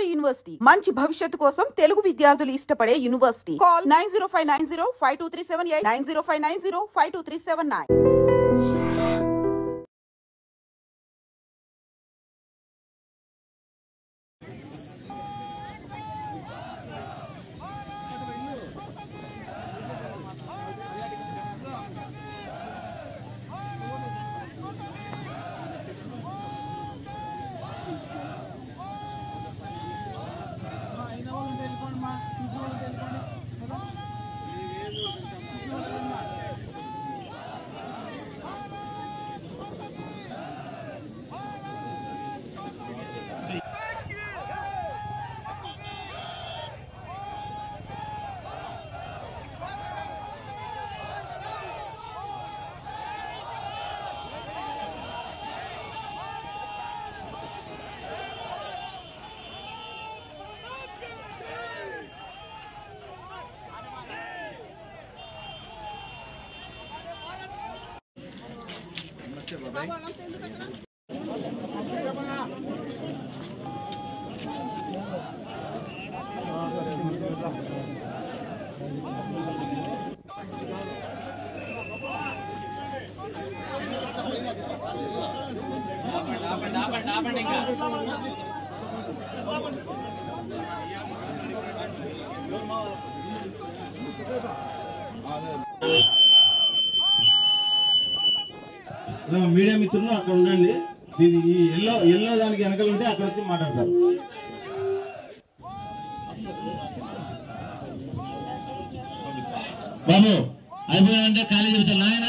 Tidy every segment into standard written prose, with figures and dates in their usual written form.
Kaveri University. మంచి భవిష్యత్తు కోసం తెలుగు విద్యార్థులు ఇష్టపడే యూనివర్సిటీ. కాల్ 9059052378 9059052379. మీడియా మిత్రులు అక్కడ ఉండండి. ఇది ఎల్లో దానికి వెనకాల ఉంటే అక్కడ వచ్చి మాట్లాడతారు. బాబు అయిపోయాలంటే ఖాళీ చెబుతారు నాయన.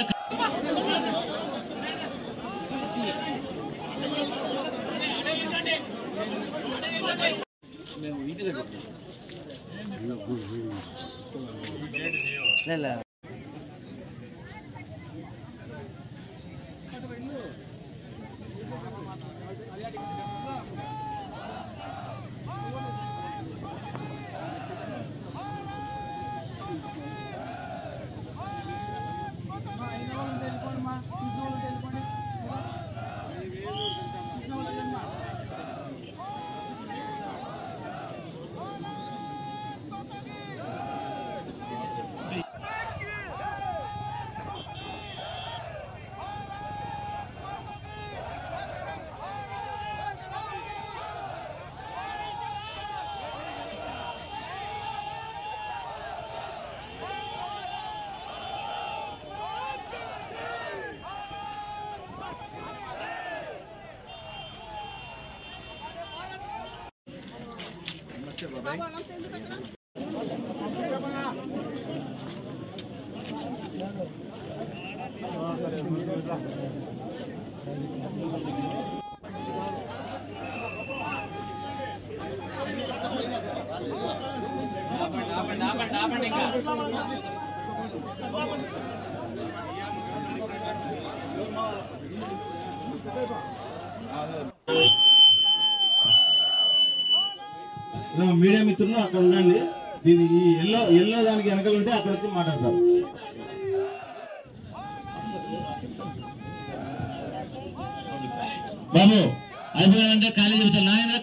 మీడియా మిత్రులు అక్కడ ఉండండి. ఇది ఎల్లో దానికి వెనకాల ఉంటే అక్కడ వచ్చి మాట్లాడతారు. బాబు అయిపోయాలంటే ఖాళీ చెబుతారు నాయన.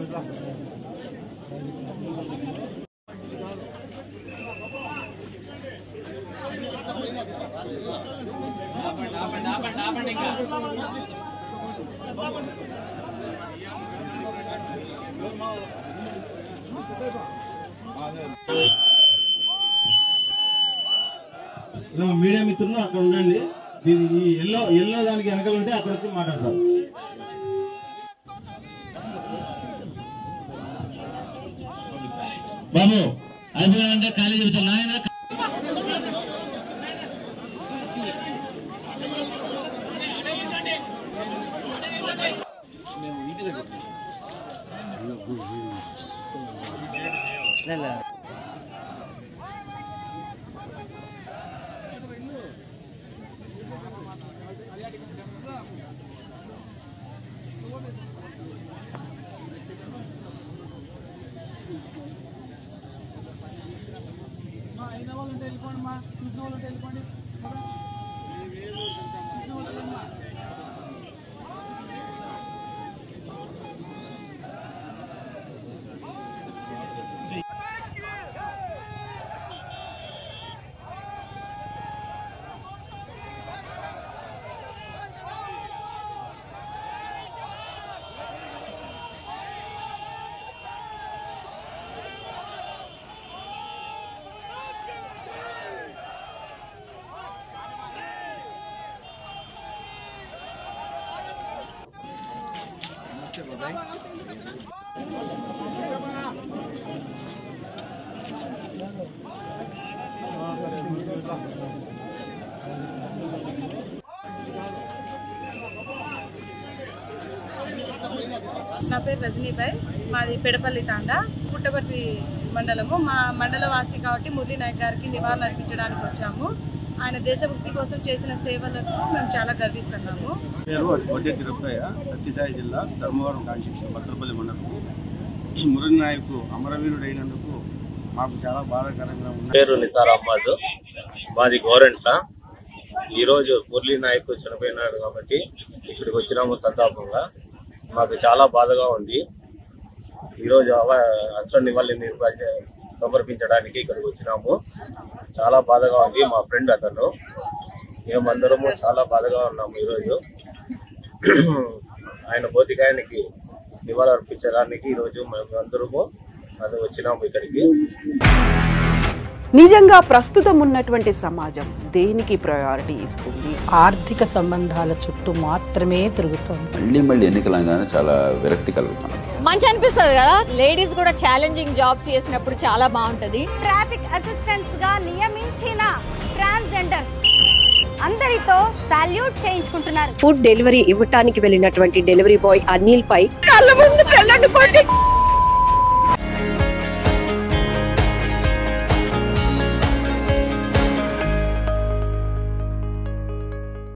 Gracias. మీడియా మిత్రులు అక్కడ ఉండండి. దీని ఈ ఎల్లో దానికి వెనకాల ఉంటే అక్కడ వచ్చి మాట్లాడతారు. బాబు అయిపోయాలంటే ఖాళీ చెబుతాను నాయన. నా పేరు రజనీబాయ్, మాది పెడపల్లి తాండా, పుట్టపర్తి మండలము. మా మండల వాసి కాబట్టి మురళీ నాయక్ గారికి నివాళులు అర్పించడానికి వచ్చాము. ఆయన దేశభక్తి కోసం చేసిన సేవలకు మేము చాలా గర్విస్తున్నాము. సత్యసాయి జిల్లా ధర్మవరం కాన్స్టిట్యూషన్ భద్రపల్లి మండలం. మురళీ నాయక్ అమరవీరుడైనందుకు మాకు చాలా బాధాకరంగా ఉంది. పేరు నిసార్ అహ్మద్, మాది గోరెంట్ల. ఈరోజు మురళీ నాయక్ చనిపోయినాడు కాబట్టి ఇక్కడికి వచ్చినాము సంతాపంగా. మాకు చాలా బాధగా ఉంది. ఈరోజు అస్త్ర నివాళిని సమర్పించడానికి ఇక్కడికి వచ్చినాము. చాలా బాధగా ఉంది. మా ఫ్రెండ్ అతను, మేమందరము చాలా బాధగా ఉన్నాము. ఈరోజు ఆయన భౌతికాయానికి నివాళులు అర్పించడానికి ఈరోజు మేమందరము వచ్చినాము ఇక్కడికి. నిజంగా ప్రస్తుతం ఉన్నటువంటి సమాజం దేనికి ప్రయారిటీ ఇస్తుంది? ఆర్థిక సంబంధాల చుట్టూ మాత్రమే తిరుగుతుంది. మళ్ళీ ఎన్నికలంగానే చాలా విరక్తి కలుగుతాం. మంచి అనిపిస్తుంది కదా, లేడీస్ కూడా ఛాలెంజింగ్ జాబ్స్ చేసినప్పుడు చాలా బాగుంటది. ట్రాఫిక్ అసిస్టెంట్స్ గా నియమించిన ట్రాన్స్జెండర్స్ అందరితో సాల్యూట్ చేయించుకుంటున్నారు. ఫుడ్ డెలివరీ ఇవ్వటానికి వెళ్ళినటువంటి డెలివరీ బాయ్ అనిల్ పై కళ్ళ ముందు